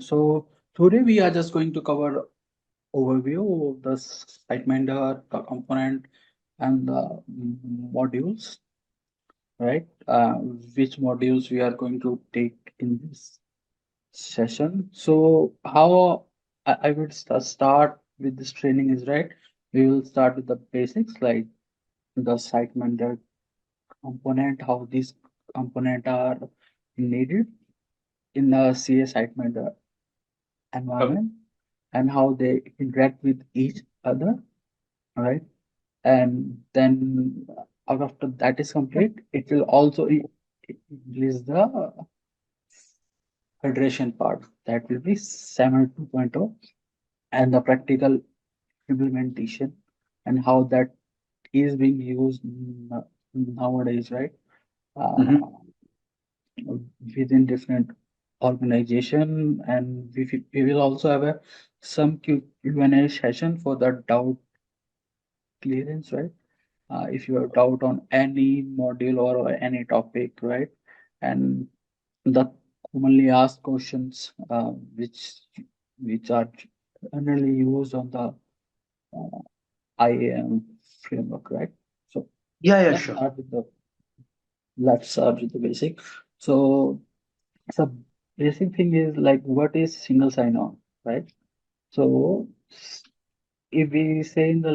So today we are just going to cover overview of the SiteMinder, the component, and the modules, right? Which modules we are going to take in this session. So how I would start with this training is right. We will start with the basics like the SiteMinder component, how these component are needed in the CA SiteMinder Okay. environment and how they interact with each other, right? And then after that is complete, it will also release the federation part that will be 7 2.0 and the practical implementation and how that is being used nowadays, right? Mm-hmm. Uh, within different organization, and we will also have some Q&A session for the doubt clearance, right? If you have doubt on any module or any topic, right? And the commonly asked questions, which are generally used on the IAM framework, right? So Yeah, yeah, let's sure. start with the basic. So the basic thing is like what is single sign-on, right? So if we say in the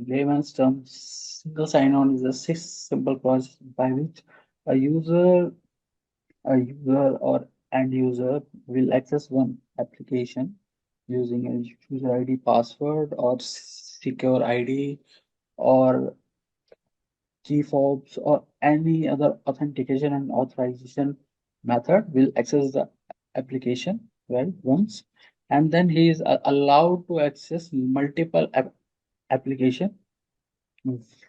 layman's terms, single sign-on is a simple process by which a user, or end user will access one application using a user ID password or secure ID or key fobs or any other authentication and authorization method will access the application, right, once, and then he is allowed to access multiple application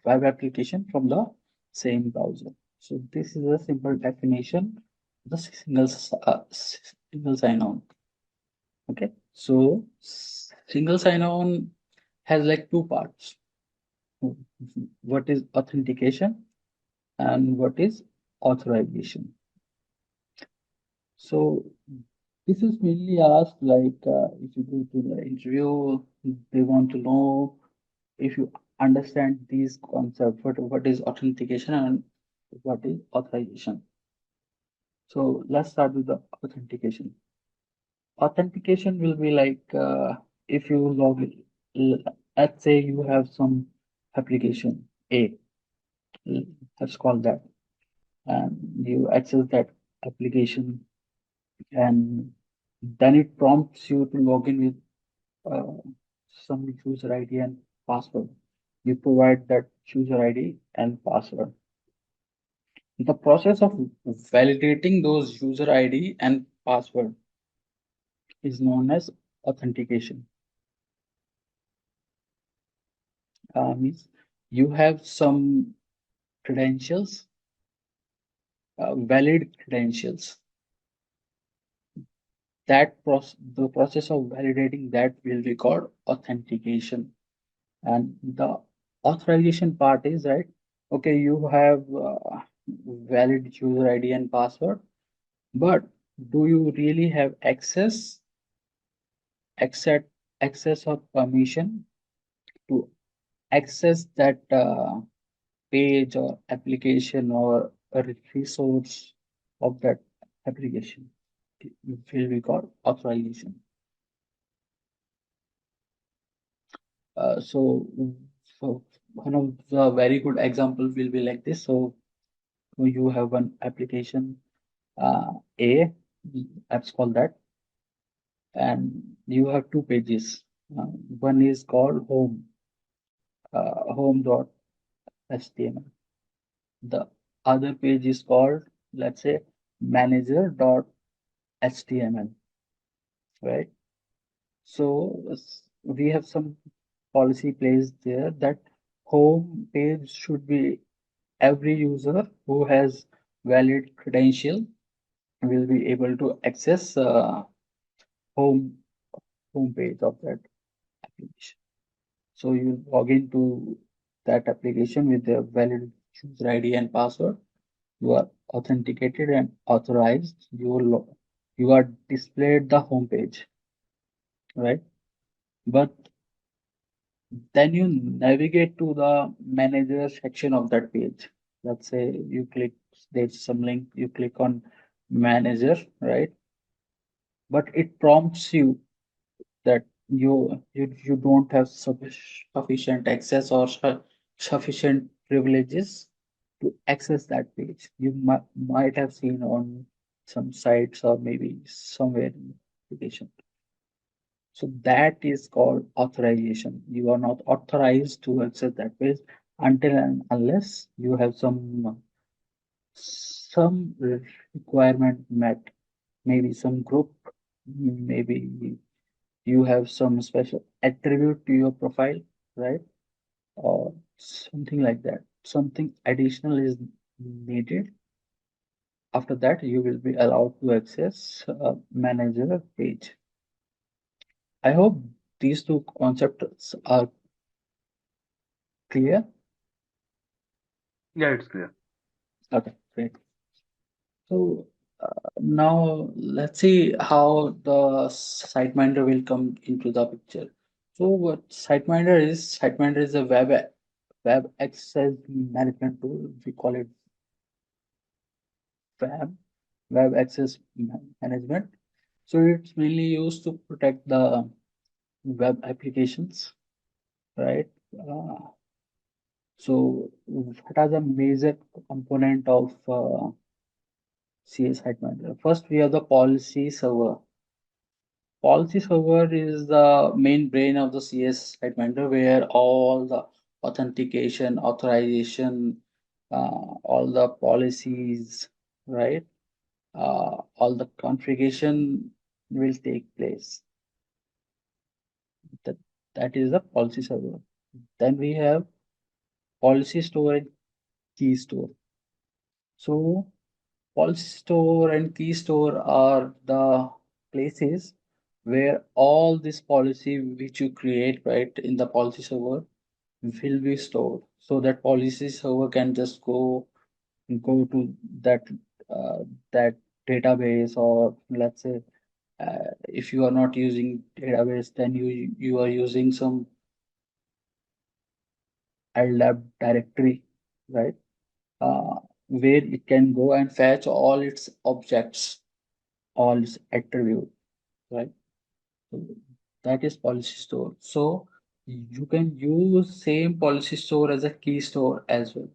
web application from the same browser. So this is a simple definition of the single sign-on. Okay, so single sign-on has like two parts. What is authentication and what is authorization? So this is mainly asked like if you go to the interview, they want to know if you understand these concepts, what is authentication and what is authorization. So let's start with the authentication. Authentication will be like if you log in, let's say you have some application A, let's call that, and you access that application, and then it prompts you to log in with some user ID and password. You provide that user ID and password. The process of validating those user ID and password is known as authentication. Means you have some credentials, valid credentials. The process of validating that will be called authentication. And the authorization part is right. Okay, you have valid user ID and password, but do you really have access, access or permission to access that page or application or a resource of that application? It will be called authorization. So one of the very good example will be like this. So you have one application A, let's call that, and you have two pages. One is called home.html. The other page is called, let's say, manager.html, right? So we have some policy placed there that home page should be every user who has valid credential will be able to access home home page of that application. So you log into that application with a valid user ID and password. You are authenticated and authorized. You will you are displayed the home page, right? But then you navigate to the manager section of that page. Let's say you click, there's some link, you click on manager, right? But it prompts you that you don't have sufficient access or sufficient privileges to access that page. You might have seen on some sites or maybe somewhere in the application. So that is called authorization. You are not authorized to access that page until and unless you have some requirement met. Maybe some group, maybe you have some special attribute to your profile, right? Or something like that. Something additional is needed. After that, you will be allowed to access manager page. I hope these two concepts are clear. Yeah, it's clear. Okay, great. So now let's see how the SiteMinder will come into the picture. So what SiteMinder is a web access management tool. We call it WAM, web access management. So it's mainly used to protect the web applications, right? So what are the major component of CA SiteMinder? First, we have the policy server. Policy server is the main brain of the CS SiteMinder, where all the authentication, authorization, all the policies, right? All the configuration will take place. That, that is the policy server. Then we have policy store and key store. So policy store and key store are the places where all this policy which you create right in the policy server will be stored. So that policy server can just go to uh, that database, or let's say if you are not using database, then you are using some LDAP directory, right? Where it can go and fetch all its objects, all its attribute, right? So that is policy store. So you can use same policy store as a key store as well.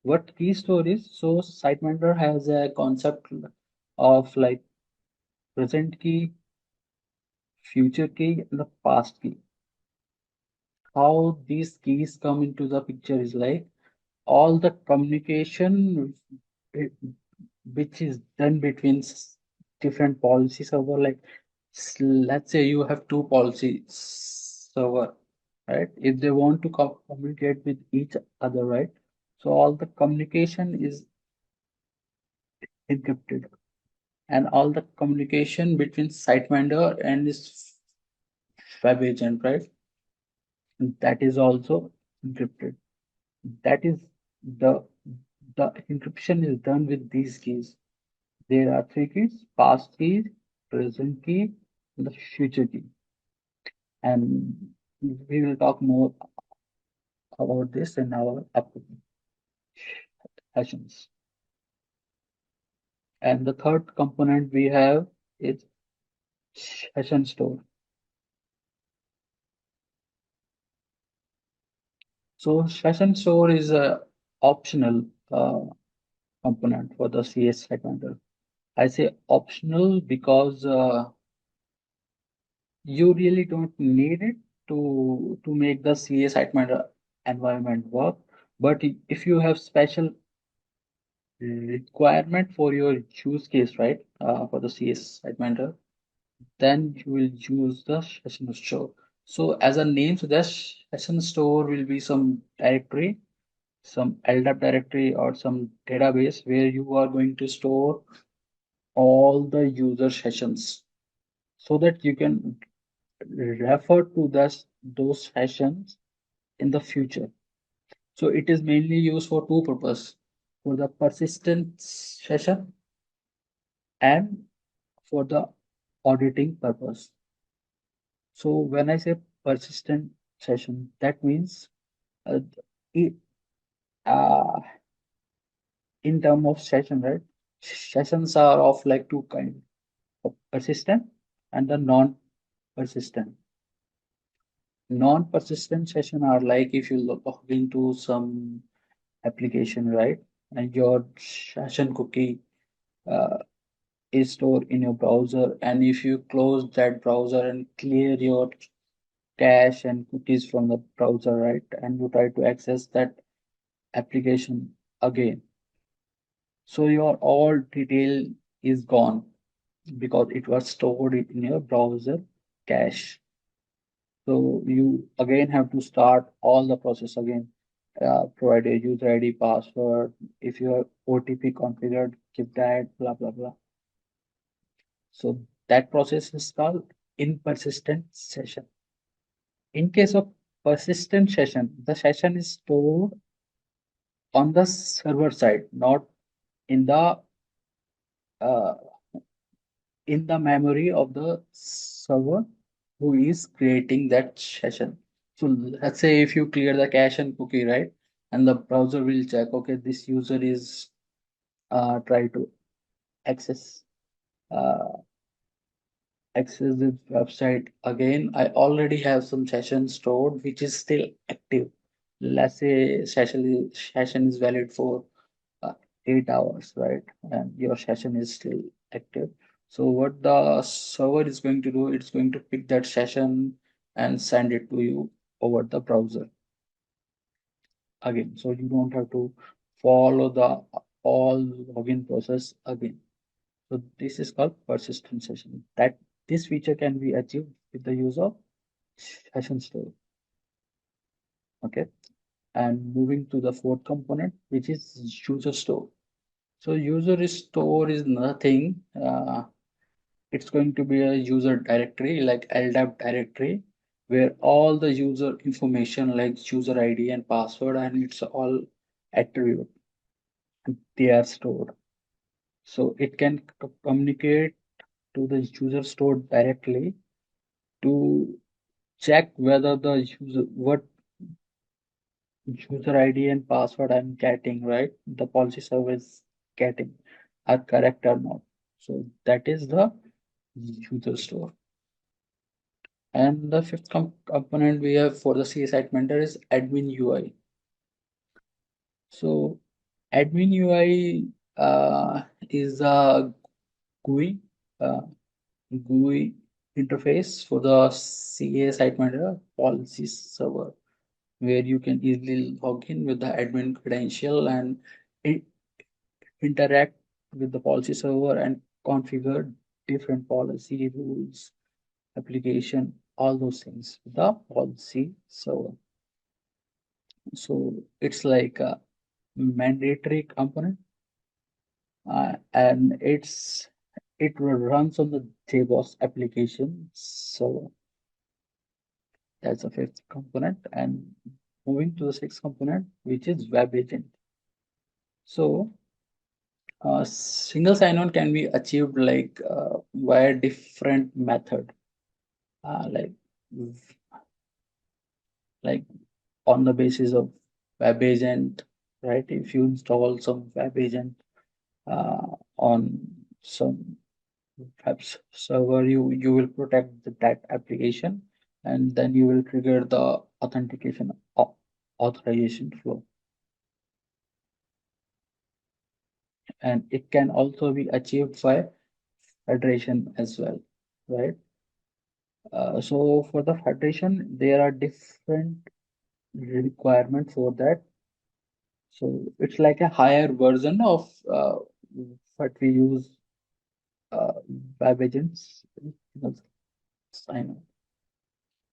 What key store is? So SiteMinder has a concept of like present key, future key, and the past key. How these keys come into the picture is like all the communication eh, which is done between different policy server. Like let's say you have two policy server, right? If they want to communicate with each other, right? So all the communication is encrypted, and all the communication between SiteMinder and this web agent, right? That is also encrypted. That is the the encryption is done with these keys. There are three keys: past key, present key, and the future key. And we will talk more about this in our upcoming sessions. And the third component we have is session store. So session store is a optional component for the CS segmenter. I say optional because you really don't need it to make the CA SiteMinder environment work. But if you have special requirement for your use case, right, for the CS SiteMinder, then you will use the session store. So as a name suggests, session store will be some directory, some LDAP directory or some database where you are going to store all the user sessions so that you can refer to those sessions in the future. So it is mainly used for two purposes: for the persistent session and for the auditing purpose. So when I say persistent session, that means uh, it, uh, in term of session, right? Sessions are of like two kind of persistent and the non-persistent. Non-persistent session are like if you log into some application, right? And your session cookie uh, is stored in your browser. And if you close that browser and clear your cache and cookies from the browser, right? And you try to access that application again. So your all detail is gone because it was stored in your browser cache. So you again have to start all the process again. Provide a user ID, password. If you have OTP configured, keep that, blah blah blah. So that process is called in persistent session. In case of persistent session, the session is stored on the server side, not in uh, the memory of the server who is creating that session. So let's say if you clear the cache and cookie, right, and the browser will check, okay, this user is try to access uh, access this website again. I already have some sessions stored which is still active. Let's say session is valid for uh, 8 hours, right? And your session is still active. So what the server is going to do, it's going to pick that session and send it to you over the browser again. So you don't have to follow the all login process again. So this is called persistent session. That this feature can be achieved with the use of session store. Okay. And moving to the fourth component, which is user store. So user store is nothing. It's going to be a user directory like LDAP directory where all the user information like user ID and password and it's all attribute they are stored. So it can communicate to the user store directly to check whether the user what user ID and password I'm getting, right? The policy service getting are correct or not. So that is the user store. And the fifth component we have for the CA SiteMinder is admin UI. So admin UI is a GUI, uh, GUI interface for the CA SiteMinder policy server, where you can easily log in with the admin credential and i- interact with the policy server and configure different policy rules, application, all those things with the policy server. So it's like a mandatory component, and it runs on the JBoss application. So that's the fifth component. And moving to the sixth component, which is web agent. So single sign-on can be achieved like via different method, uh, like like on the basis of web agent, right? If you install some web agent on some web server, you will protect that application, and then you will trigger the authentication authorization flow, and it can also be achieved by federation as well, right? So for the federation, there are different requirement for that. So it's like a higher version of what we use uh, web agents. Sign on.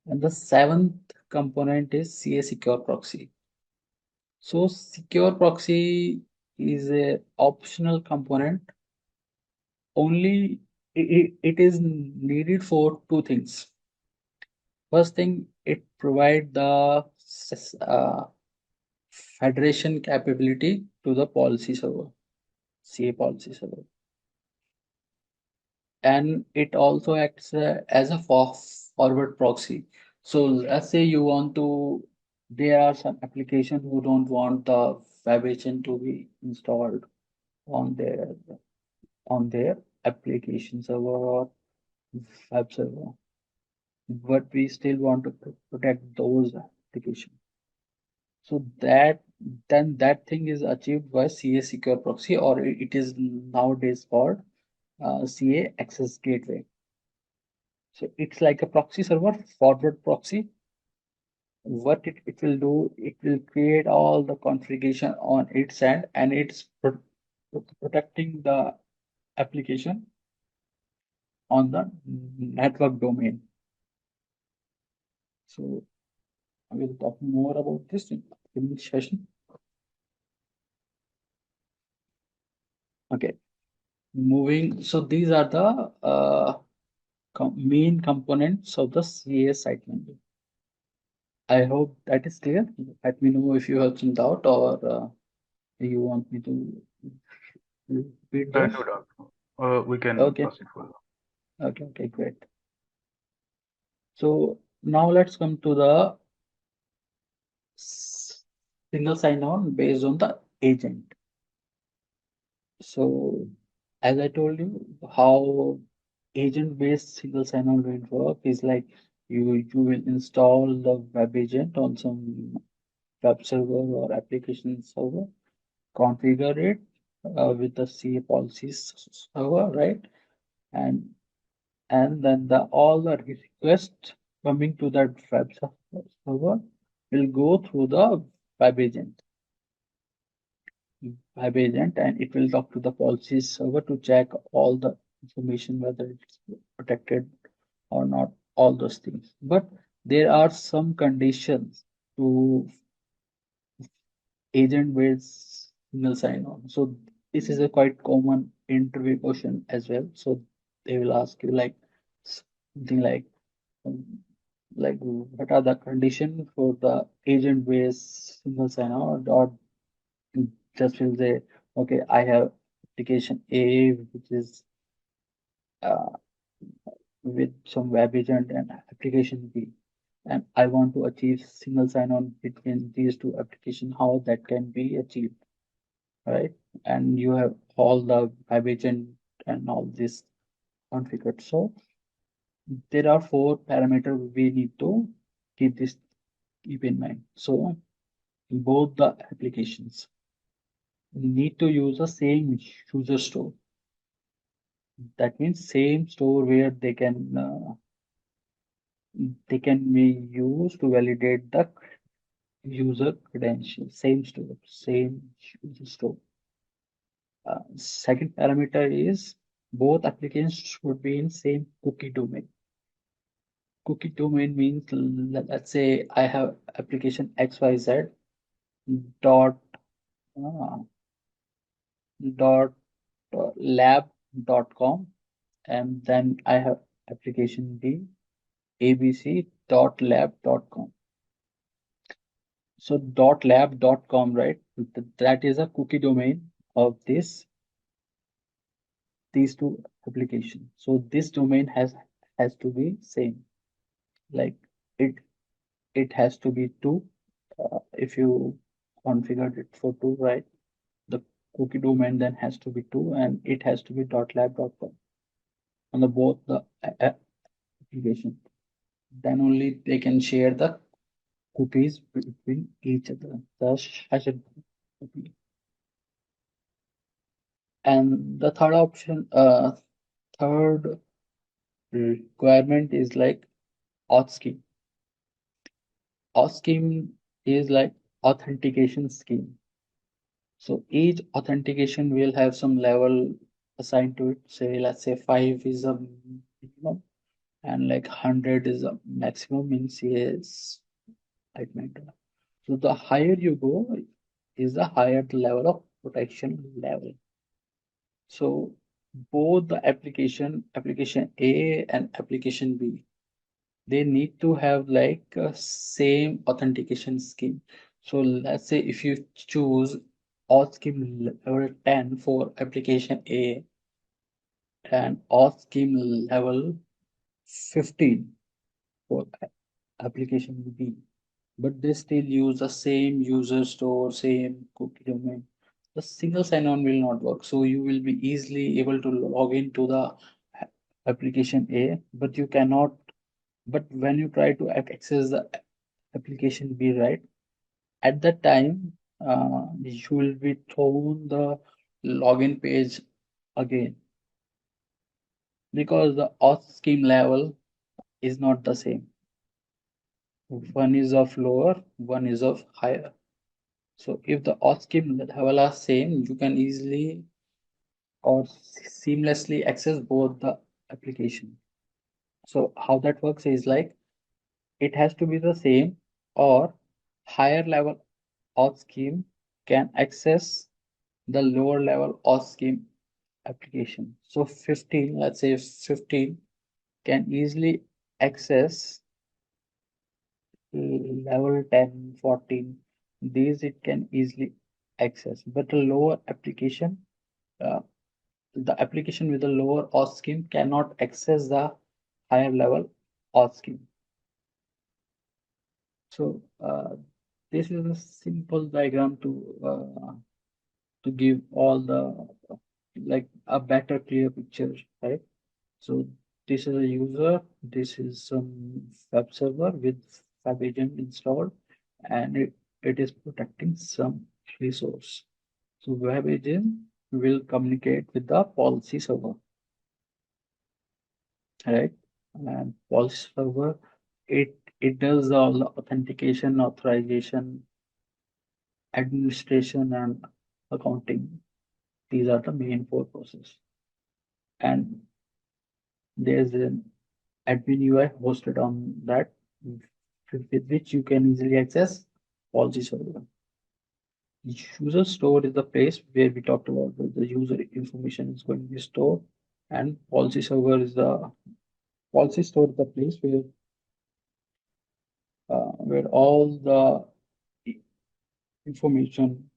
And the seventh component is CA secure proxy. So secure proxy is a optional component. Only it is needed for two things. First thing, it provide the federation capability to the policy server, CA policy server. and it also acts as a forward proxy. So let's say you want to, there are some applications who don't want the web agent to be installed on their application server or web server, but we still want to protect those applications. So that thing is achieved by CA secure proxy, or it is nowadays called CA access gateway. So it's like a proxy server, forward proxy. What it will do, it will create all the configuration on its end, and it's protecting the application on the network domain. So I will talk more about this in this session. Okay, moving. So these are the main components of the CA SiteMinder. I hope that is clear. Let me know if you have some doubt, or you want me to repeat No those. doubt. We can Okay, proceed further. okay, great. So now let's come to the single sign-on based on the agent. So as I told you, how agent-based single sign-on will work is like you will install the web agent on some web server or application server, configure it with the CA policies server, right? And then all the requests coming to that web server will go through the web agent, and it will talk to the policies server to check all the information whether it's protected or not, all those things. But there are some conditions to agent-based single sign-on. So this is a quite common interview question as well. So they will ask you like something um, like what are the conditions for the agent-based single sign-on, or just will say, okay, I have application A, which is uh, with some web agent, and application B, and I want to achieve single sign-on between these two applications. How that can be achieved, right? And you have all the web agent and all this configured. So there are four parameters we need to keep in mind. So both the applications need to use the same user store. That means same store where they can be used to validate the user credentials. Same store, same user store. Second parameter is both applications should be in same cookie domain. Cookie domain means, let's say I have application XYZ dot uh, dot lab.com, and then I have application B abc.lab.com. So .lab.com, right? That is a cookie domain of these two applications. So this domain has to be same. Like it it has to be two. If you configured it for two, right? The cookie domain then has to be two, and it has to be .lab.com on the both the application. Then only they can share the cookies between each other. The hashed cookie. And the third requirement is like auth scheme. Auth scheme is like authentication scheme. So each authentication will have some level assigned to it. Say, let's say 5 is a minimum, and like 100 is a maximum in CS SiteMinder. So the higher you go is the higher the level of protection level. So both the application A and application B, they need to have like a same authentication scheme. So let's say if you choose auth scheme level 10 for application A, and auth scheme level 15 for application B, but they still use the same user store, same cookie domain. The single sign-on will not work. So you will be easily able to log into the application A, but you cannot. But when you try to access the application B, right, at that time, you will be thrown the login page again because the auth scheme level is not the same. One is of lower, one is of higher. So if the auth scheme level are same, you can easily or seamlessly access both the application. So how that works is like it has to be the same or higher level auth scheme can access the lower level auth scheme application. So 15, let's say 15 can easily access level 10, 14. These it can easily access, but a lower application, uh, the application with a lower auth scheme cannot access the higher level auth scheme. So this is a simple diagram to give all the like a better clear picture, right? So this is a user, this is some web server with web agent installed, and it is protecting some resource. So web agent will communicate with the policy server, right? And policy server, it does all the authentication, authorization, administration, and accounting. These are the main four processes. And there's an admin UI hosted on that with which you can easily access policy server. User store is the place where we talked about where the user information is going to be stored, and policy server is the policy store is the place where all the information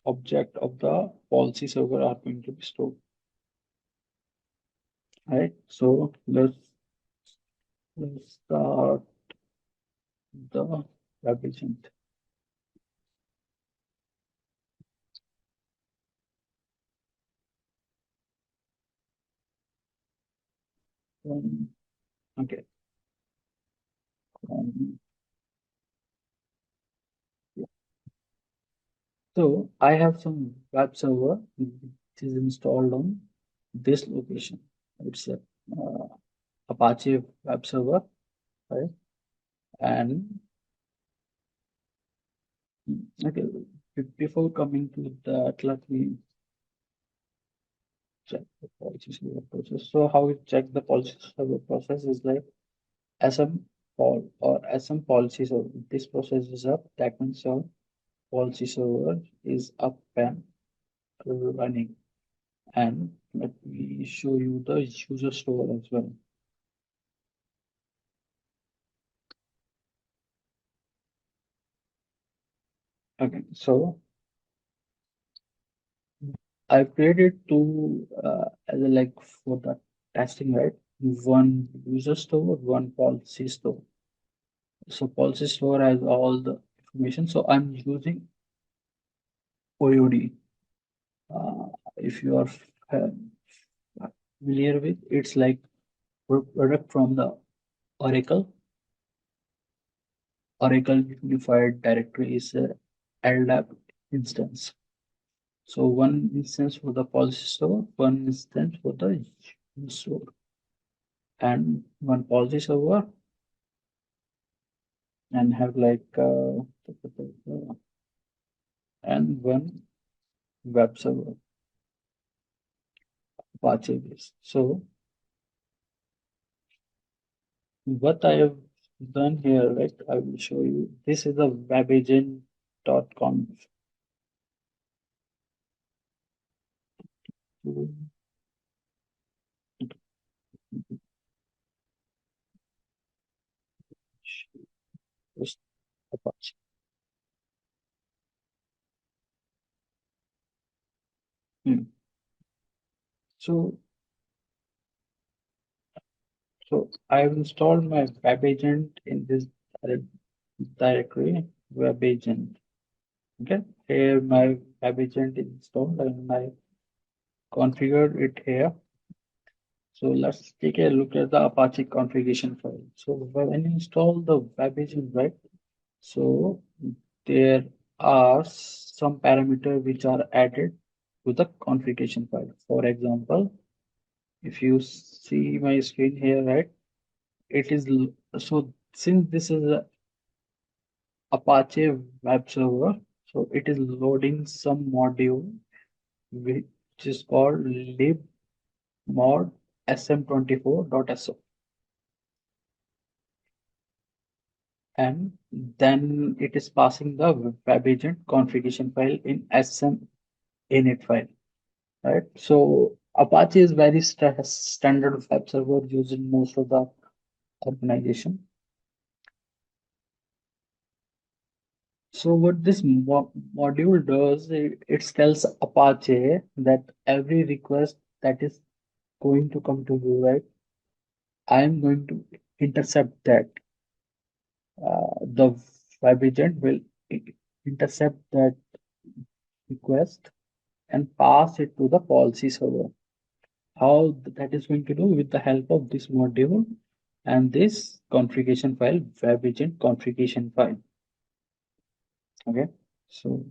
object of the policy server are going to be stored. Right. So let's start the web agent. Okay. Um, yeah. So I have some web server which is installed on this location. It's a Apache web server, right? And okay, before coming to that, let me check the policy server process. So how we check the policy server process is like SM pol or SM policy server. This process is up. That means your policy server is up and running. And let me show you the user store as well. Okay, so I've created two as a like for the testing, right? One user store, one policy store. So policy store has all the information. So I'm using OOD. Uh, if you are uh, familiar with, it's like product from the Oracle. Oracle Unified Directory is a LDAP instance. So one instance for the policy store, one instance for the user store, and one policy server, and have like and one web server, Apache based. So what I have done here, like I will show you. This is the webagent.conf. Just Apache. Hmm. So So I've installed my web agent in this directory, web agent. Okay, here my web agent is installed and I configured it here. So let's take a look at the Apache configuration file. So when you install the web agent, right? So there are some parameters which are added to the configuration file. For example, if you see my screen here, right? It is so since this is a Apache web server, so it is loading some module which is called libmod sm24.so, and then it is passing the web agent configuration file in sm init file, right? So Apache is very standard web server used in most of the organization. So what this module does, it tells Apache that every request that is going to come to you, right? I am going to intercept that. The web agent will intercept that request and pass it to the policy server. How that is going to do with the help of this module and this configuration file, web agent configuration file. Okay, so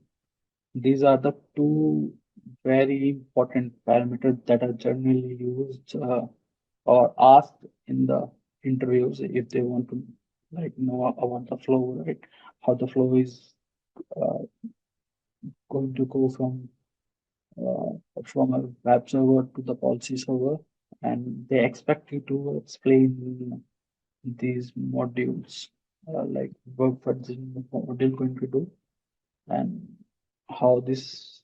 these are the two very important parameters that are generally used or asked in the interviews if they want to like know about the flow, right? How the flow is uh, going to go from a web server to the policy server, and they expect you to explain these modules, like what this module going to do and how this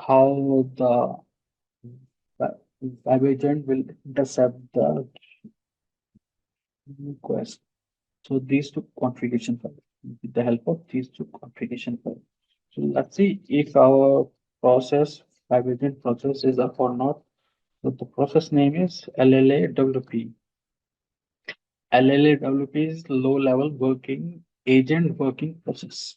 how the web agent will intercept the request. So these two configuration files, with the help of these two configuration files. So let's see if our process, web agent process is up or not. So the process name is LLAWP. LLAWP is low level working agent working process.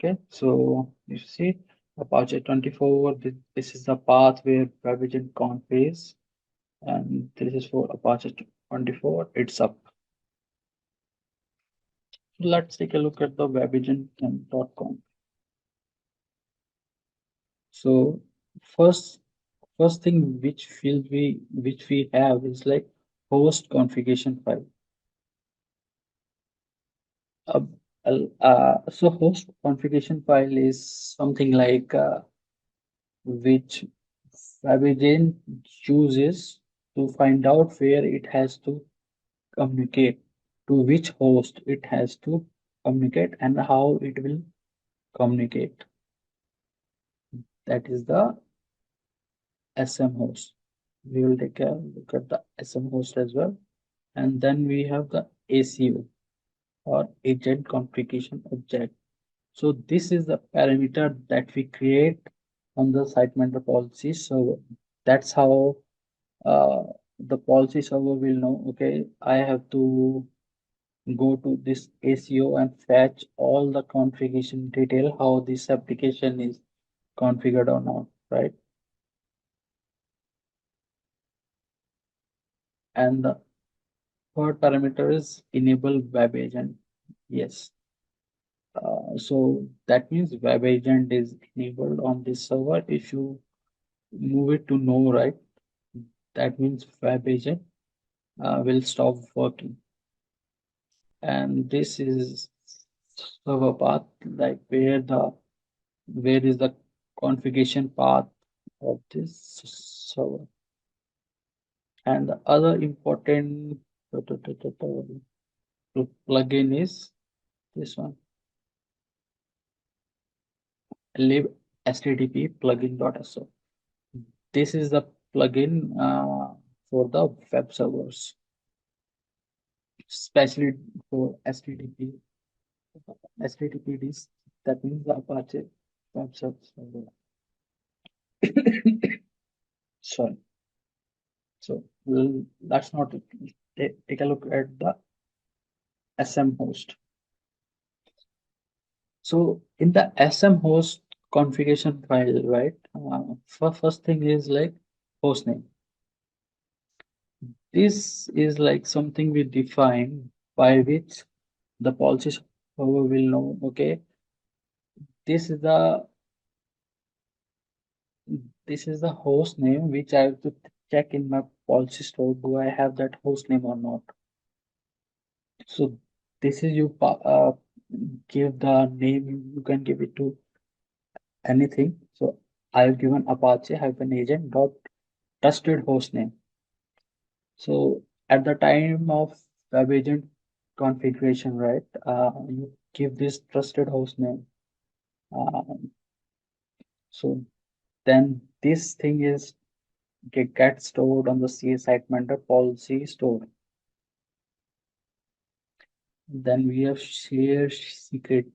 Okay, so you see Apache 24, this is the path where web agent conf is, and this is for Apache 24, it's up. Let's take a look at the webagent.com. So first first thing which we have is like host configuration file. Uh, so host configuration file is something like which webagent uses to find out where it has to communicate, to which host it has to communicate, and how it will communicate. That is the SM host. We will take a look at the SM host as well. And then we have the ACO or agent configuration object. So this is the parameter that we create on the SiteMinder policy server. That's how uh, the policy server will know, okay, I have to go to this ACO and fetch all the configuration detail, how this application is configured or not, right? And the third parameter is enable web agent. Yes. So that means web agent is enabled on this server. If you move it to no, right, that means web agent will stop working. And this is server path, like where is the configuration path of this server. And the other important plugin is this one, lib http plugin.so. This is the plugin for the web servers, especially for HTTP. HTTPDs, that means the Apache web server. Sorry. So let's not take a look at the SM host. So in the SM host configuration file, right? First thing is like host name. This is like something we define by which the policy server will know, okay, this is the this is the host name which I have to check in my policy store. Do I have that host name or not? So this is you give the name, you can give it to anything. So I've given Apache-agent dot trusted host name. So at the time of web agent configuration, right, you give this trusted host name. Um, so then this thing is get stored on the CA SiteMinder policy store. Then we have share secret.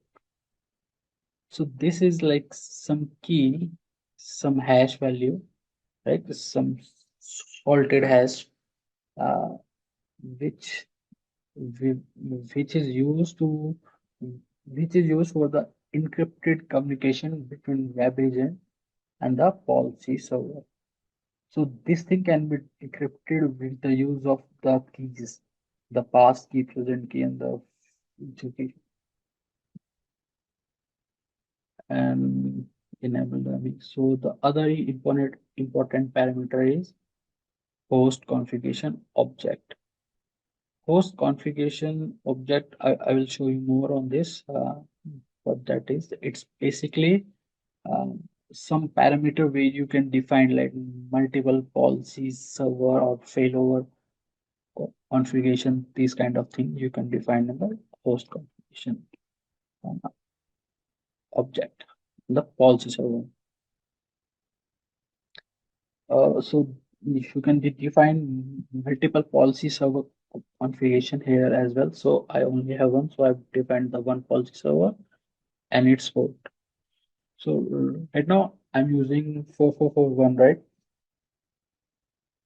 So this is like some key, some hash value, right? Some salted hash, uh, which which is used to which is used for the encrypted communication between web agent and the policy server. So this thing can be decrypted with the use of the keys, the pass key, present key, and the future key, and enable the. So the other important parameter is host configuration object. Host configuration object, I will show you more on this. What that is, it's basically some parameter where you can define like multiple policies, server or failover configuration, these kind of things you can define in the host configuration uh, object, the policy server. So if you can define multiple policy server configuration here as well. So I only have one, so I've defined the one policy server and its port. So right now I'm using 4441, right?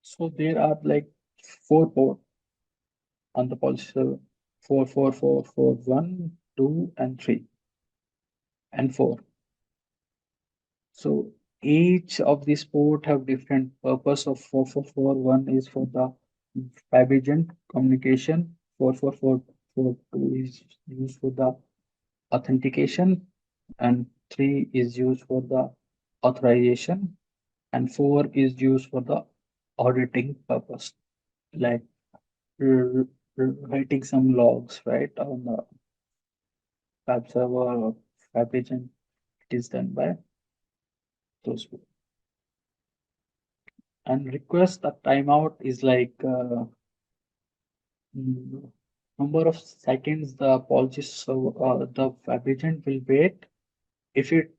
So there are like four ports on the policy server: 44441, 2, and 3, and 4. So each of these port have different purpose. Of 4441 is for the web agent communication, 4442 is used for the authentication, and 3 is used for the authorization, and 4 is used for the auditing purpose, like writing some logs, right, on the web server or web agent. It is done by those people. And request the timeout is like mm, number of seconds the policy server, the web agent will wait if it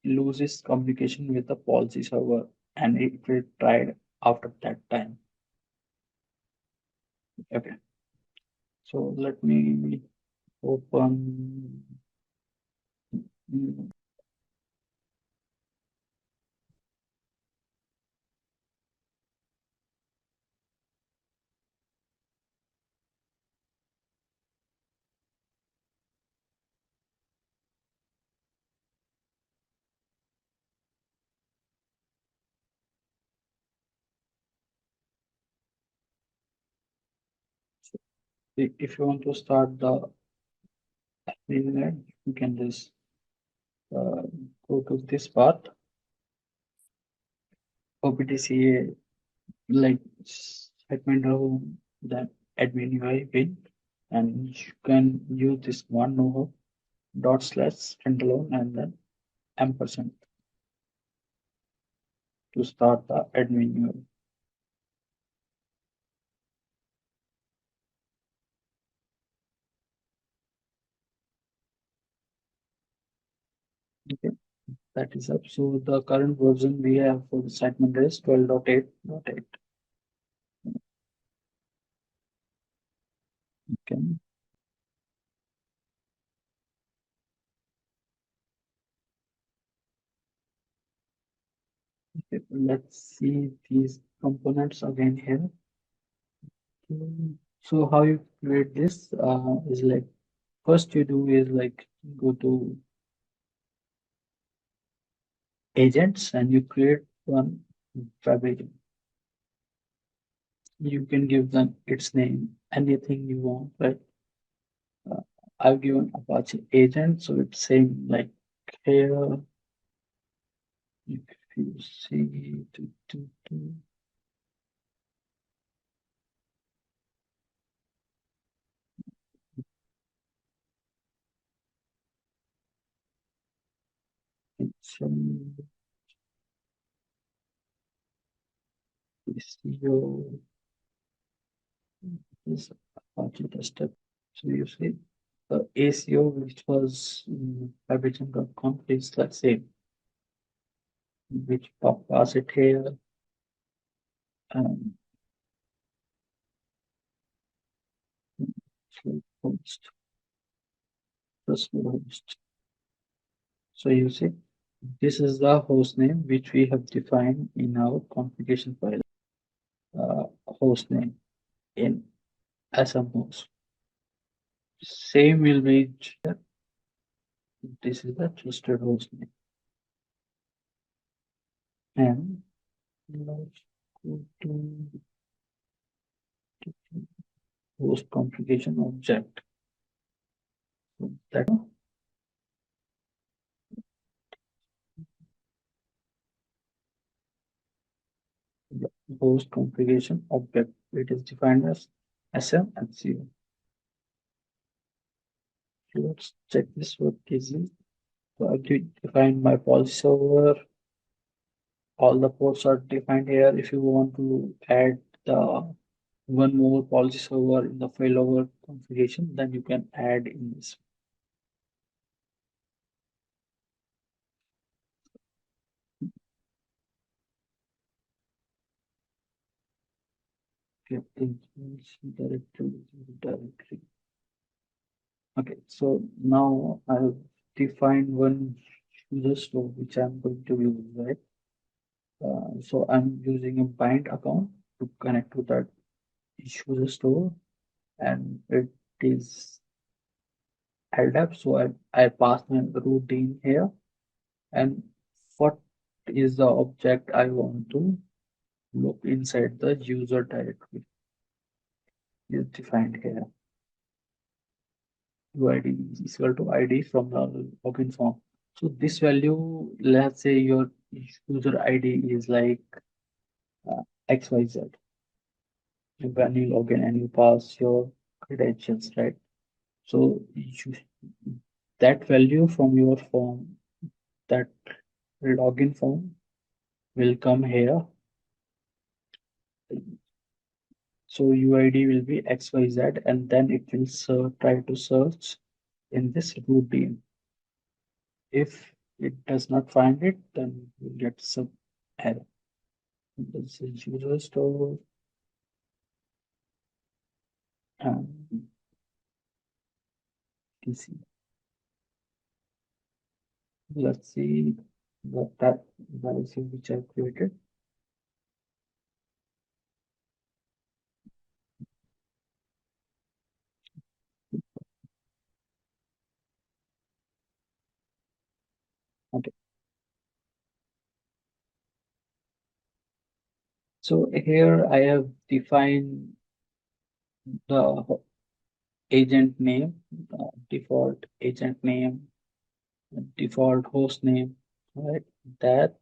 loses communication with the policy server, and it will try after that time. Okay, so let me open. mm, if you want to start the internet, you can just uh, go to this path, OPTCA, like SiteMinder home, then admin UI bin, and you can use this one no dot slash standalone and then ampersand to start the admin UI. Okay, that is up. So the current version we have for the SiteMinder is 12.8.8. Okay. Let's see these components again here. So how you create this is like first you do is like go to agents and you create one fabric. You can give them its name, anything you want, right? Uh, I've given Apache agent, so it's same like here. If you see, it's SEO is Apache tester. So you see the ACO, which was fabrication.com, is the same, which pass it here and host, first host. So you see, this is the host name which we have defined in our configuration file, host name in SM host. Same will be here. This is the trusted host name. And let's go to host configuration object. So that the host configuration object. It is defined as SM and CO. Let's check this work easily. So I define my policy server. All the ports are defined here. If you want to add the one more policy server in the failover configuration, then you can add in this. Directory. Okay, so now I've defined one user store which I'm going to use, right? So I'm using a bind account to connect to that user store, and it is LDAP. So I pass my routine here, and what is the object I want to look inside the user directory is defined here. UID is equal to ID from the login form. So this value, let's say your user ID is like XYZ. When you log in and you pass your credentials, right? So that value from your form, that login form will come here. So UID will be XYZ, and then it will try to search in this routine. If it does not find it, then we'll get some error. This is user store, and PC. Let's see what that value which I created. Okay. So here I have defined the agent name, default agent name, default host name, right? That,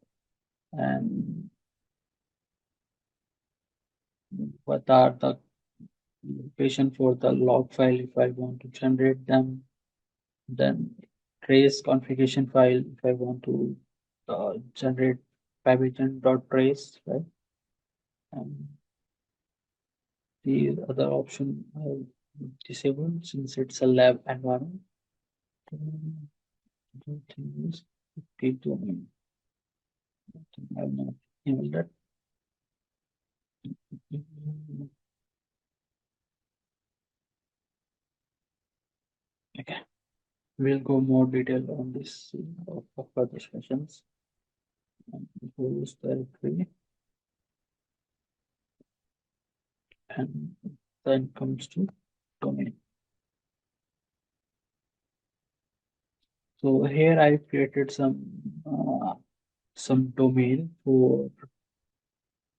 and what are the location for the log file if I want to generate them. Then trace configuration file if I want to generate trace, right? And the other option I disabled since it's a lab environment. The thing is, keep doing. I have not enabled that. Okay, we'll go more detail on this for further sessions. host directory, and then comes to domain. So here I created some domain for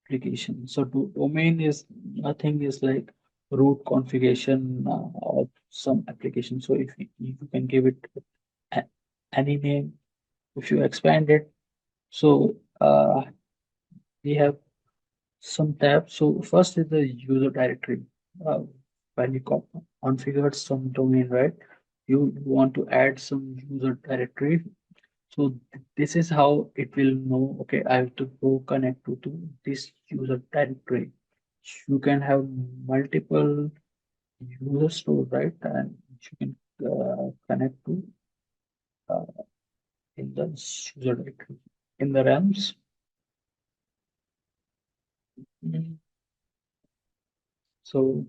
application. So domain is nothing is like root configuration of some application. So if you can give it a, any name, if you expand it. So we have some tabs. So first is the user directory. Uh, when you configure some domain, right? You want to add some user directory. So this is how it will know, okay, I have to go connect to this user directory. You can have multiple user store, right? And you can connect to uh, in the user directory. In the realms, mm, so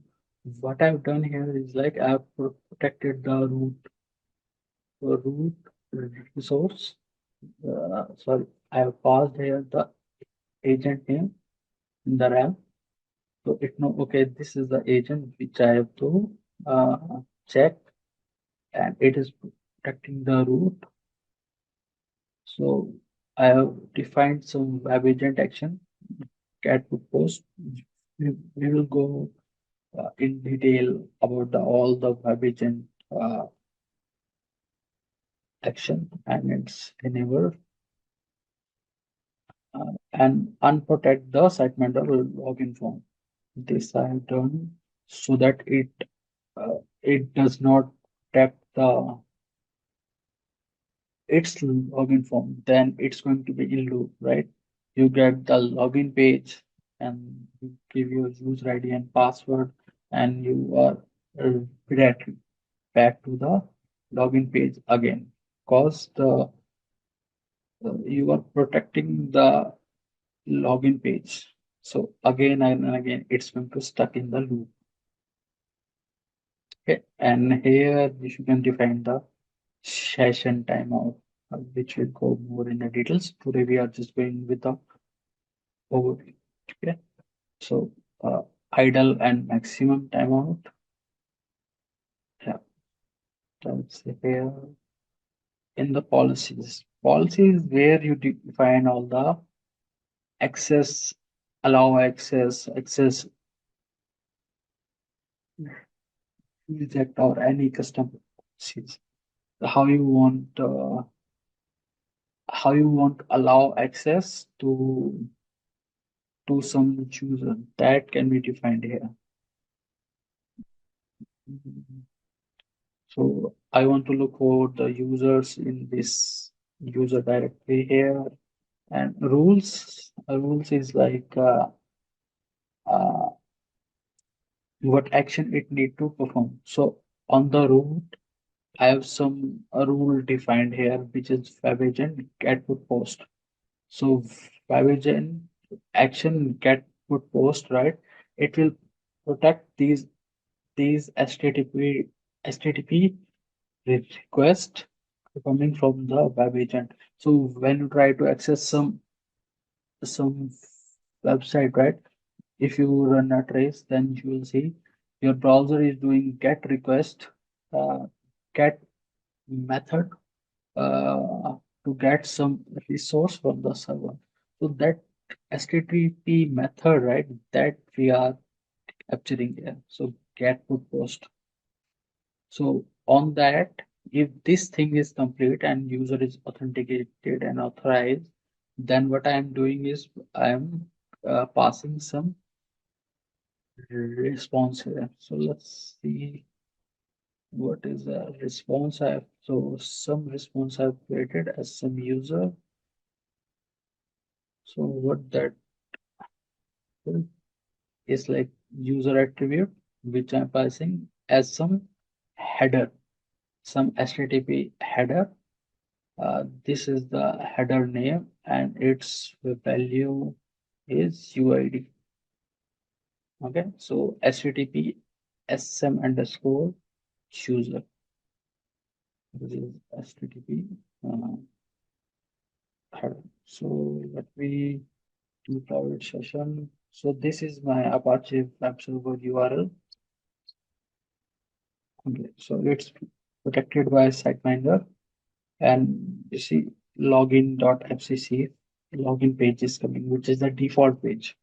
what I've done here is like I've protected the root resource. Sorry, I have passed here the agent name in the RAM. So it know, okay, this is the agent which I have to uh, check, and it is protecting the root. So I have defined some web agent action, cat to post. We will go in detail about all the web agent action and its enable and unprotect the SiteMinder login form. This I have done so that it does not protect the its login form. Then it's going to be in loop, right? You get the login page and you give your user ID and password, and you are redirected back to the login page again. Because the you are protecting the login page. So again and again, it's going to stuck in the loop. Okay, and here you can define the session timeout, which will go more in the details. Today we are just going with the overview. Okay, so idle and maximum timeout. Yeah, that's here in the policies. Policies where you define all the access, allow access, access reject or any custom policies. How you want to allow access to some user that can be defined here. So I want to look for the users in this user directory here, and rules. Rules is like uh, what action it need to perform. So on the root, I have some rule defined here, which is web agent get put post. So web agent action get put post, right? It will protect these HTTP request coming from the web agent. So when you try to access some website, right? If you run a trace, then you will see your browser is doing get request, uh, get method to get some resource from the server. So that HTTP method, right? That we are capturing here. So get put post. So on that, if this thing is complete and user is authenticated and authorized, then what I am doing is I am passing some response here. So let's see what is the response I have. So some response I've created as some user. So what that is like user attribute, which I'm passing as some header, some HTTP header. This is the header name and its value is UID. Okay, so HTTP SM underscore user. This is HTTP header. So let me do private session. So this is my Apache web server URL. Okay, so it's protected by SiteMinder, and you see login.fcc login page is coming, which is the default page.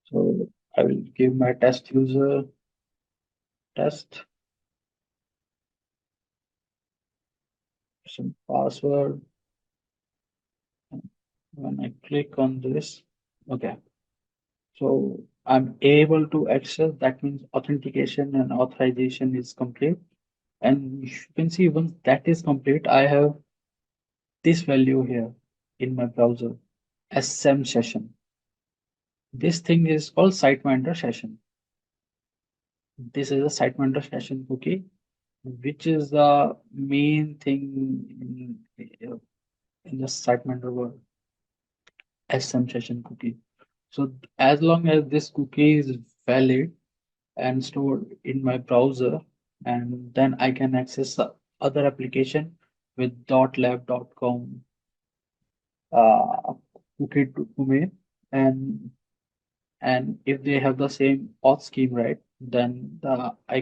So I will give my test user test some password. When I click on this, okay, so I'm able to access. That means authentication and authorization is complete. And you can see once that is complete, I have this value here in my browser, SM session. This thing is called SiteMinder session. This is a SiteMinder session cookie, which is the main thing in the SiteMinder world, SM session cookie. So as long as this cookie is valid and stored in my browser, and then I can access the other application with .lab.com cookie domain, and if they have the same auth scheme, right, then I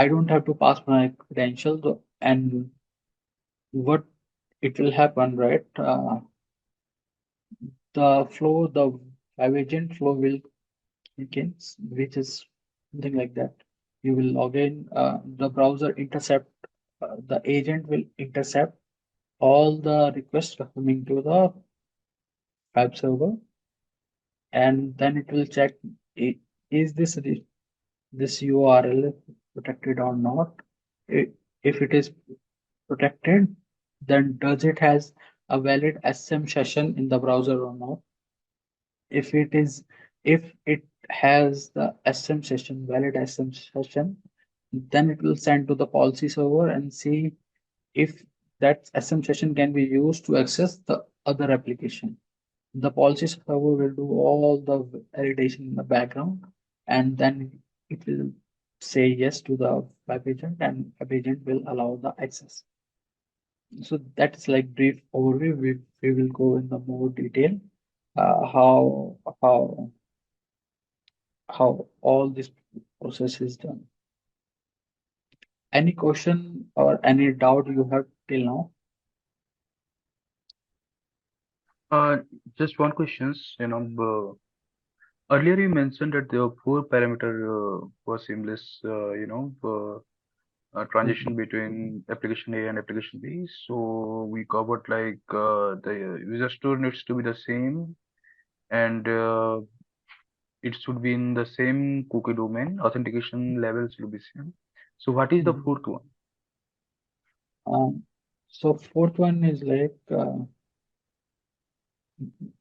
don't have to pass my credentials, and what it will happen, right? The web agent flow will kick in, which is something like that. You will log in, the browser intercept, the agent will intercept all the requests coming to the web server, and then it will check, is this URL protected or not? If it is protected, then does it has a valid SM session in the browser or not? If it is, if it has the SM session, valid SM session, then it will send to the policy server and see if that SM session can be used to access the other application. The policy server will do all the validation in the background, and then it will say yes to the web agent, and web agent will allow the access. So that's like brief overview. We will go in the more detail, how all this process is done. Any question or any doubt you have till now? Uh, just one questions, earlier you mentioned that there were four parameter for seamless, transition Mhm. between application A and application B. So we covered like the user store needs to be the same, and it should be in the same cookie domain. Authentication levels will be same. So what is the Mhm. fourth one? So fourth one is like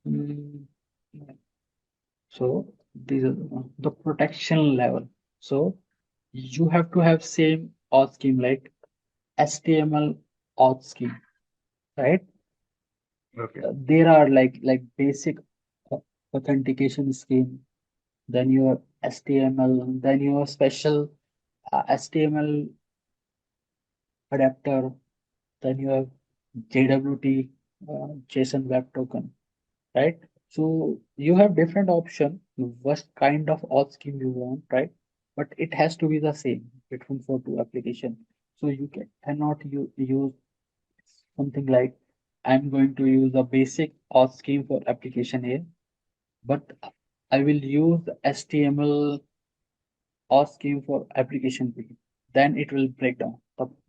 mm, so these are the protection level. So you have to have same auth scheme like HTML auth scheme, right? Okay. There are like basic authentication scheme, then your HTML, then your special HTML adapter, then you have JWT, JSON Web Token, right? So you have different option, what kind of auth scheme you want, right? But it has to be the same between for two application. So you cannot use something like, I'm going to use a basic auth scheme for application A, but I will use the HTML auth scheme for application B. Then it will break down.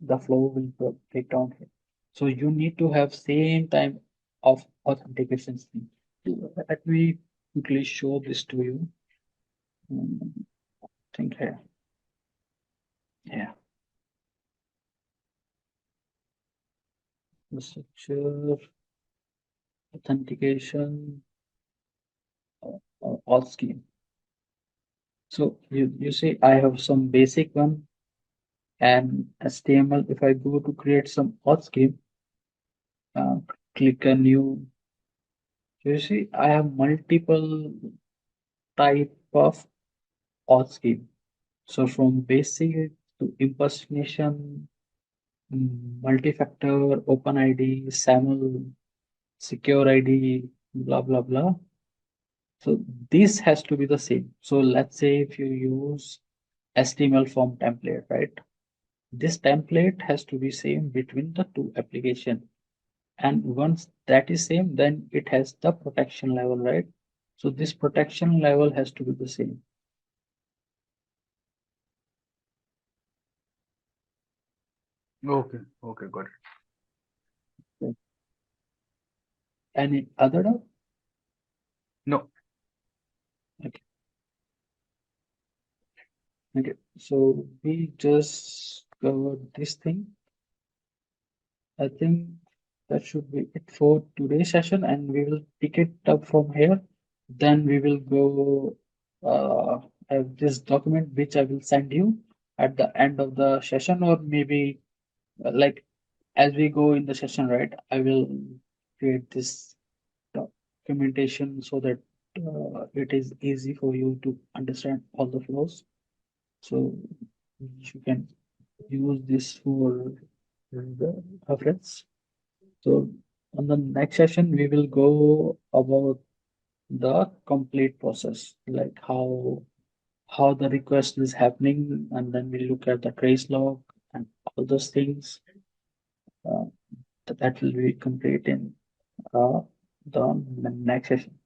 The flow will break down here. So you need to have same time of authentication scheme. Let me quickly show this to you. Think here. Yeah. The structure, authentication, auth scheme. So you see, I have some basic one and HTML. If I go to create some auth scheme, uh, click a new. You see, I have multiple type of auth scheme. So from basic to impersonation, multi-factor, OpenID, SAML, secure ID, blah, blah, blah. So this has to be the same. So let's say if you use HTML form template, right? This template has to be same between the two application. And once that is same, then it has the protection level, right? So this protection level has to be the same. Okay, okay, got it. Okay. Any other doubt? No, Okay. Okay. So we just covered this thing. I think that should be it for today's session, and we will pick it up from here. Then we will go. I have this document which I will send you at the end of the session, or maybe like as we go in the session, right? I will create this documentation so that it is easy for you to understand all the flows. So you can use this for the reference. So on the next session, we will go about the complete process, like how the request is happening, and then we look at the trace log and all those things. Uh, that will be complete in uh, the next session.